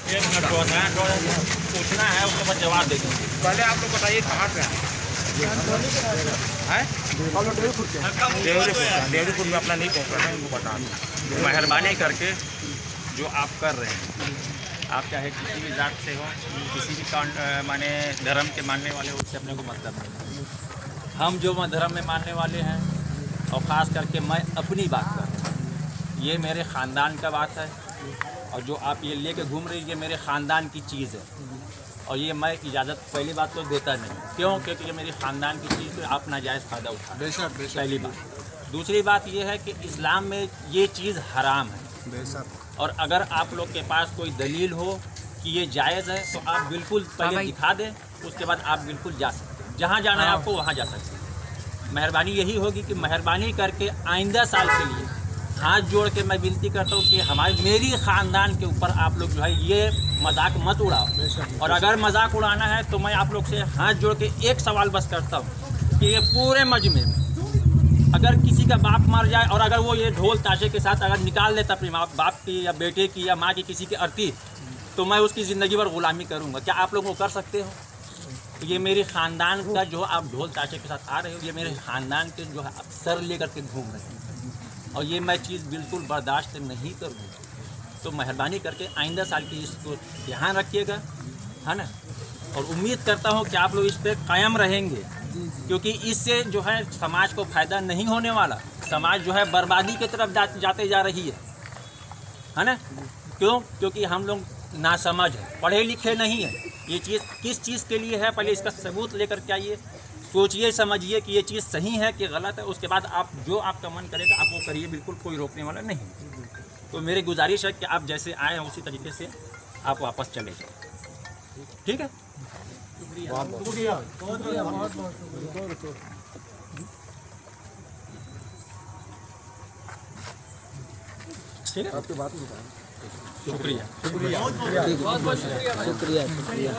एक मिनट पूछना है, उसके बाद जवाब दे देंगे। पहले आप लोग बताइए कहाँ पे हैं? देवरीपुर में अपना नहीं पहुँच रहे हैं, इनको बता दें। मेहरबानी करके जो आप कर रहे हैं, आप चाहे किसी भी जात से हो, किसी भी माने धर्म के मानने वाले हो, उससे अपने को मतलब नहीं। हम जो धर्म में मानने वाले हैं, और ख़ास करके मैं अपनी बात कर रहा हूँ, ये मेरे ख़ानदान का बात है। और जो आप ये लेके घूम रही, ये मेरे ख़ानदान की चीज़ है, और ये मैं इजाज़त पहली बात तो देता नहीं। क्यों? क्योंकि ये मेरी ख़ानदान की चीज़, तो आप नाजायज़ फ़ायदा उठा। बेशक पहली बात। दूसरी बात ये है कि इस्लाम में ये चीज़ हराम है। और अगर आप लोग के पास कोई दलील हो कि ये जायज़ है, तो आप बिल्कुल पहले दिखा दें, उसके बाद आप बिल्कुल जा सकते हैं। जहाँ जाना है आपको वहाँ जा सकते हैं। मेहरबानी यही होगी कि मेहरबानी करके आइंदा साल के लिए हाथ जोड़ के मैं विनती करता हूँ कि मेरी ख़ानदान के ऊपर आप लोग जो है ये मजाक मत उड़ाओ। और अगर मजाक उड़ाना है तो मैं आप लोग से हाथ जोड़ के एक सवाल बस करता हूँ कि ये पूरे मजमे में अगर किसी का बाप मर जाए, और अगर वो ये ढोल ताशे के साथ अगर निकाल लेता अपने बाप की या बेटे की या माँ की किसी की अर्थी, तो मैं उसकी ज़िंदगी भर ग़ुलामी करूँगा। क्या आप लोग वो कर सकते हो? ये मेरे ख़ानदान का जो आप ढोल ताशे के साथ आ रहे हो, ये मेरे ख़ानदान के जो है सर लेकर के घूम रहे हैं, और ये मैं चीज़ बिल्कुल बर्दाश्त नहीं करूँगा। तो मेहरबानी करके आइंदा साल की इसको ध्यान रखिएगा, है ना। और उम्मीद करता हूँ कि आप लोग इस पर कायम रहेंगे, क्योंकि इससे जो है समाज को फ़ायदा नहीं होने वाला। समाज जो है बर्बादी की तरफ जाते जा रही है ना। क्यों? क्योंकि हम लोग नासमझ हैं, पढ़े लिखे नहीं हैं। ये चीज़ किस चीज़ के लिए है, पहले इसका सबूत लेकर के आइए, सोचिए समझिए कि ये चीज़ सही है कि गलत है। उसके बाद आप जो आपका मन करेगा आप वो करिए, बिल्कुल कोई रोकने वाला नहीं। तो मेरी गुजारिश है कि आप जैसे आए हैं उसी तरीके से आप वापस चले जाए। ठीक है? ठीक है, आपकी बात नहीं शुक्रिया। बहुत बहुत शुक्रिया। शुक्रिया।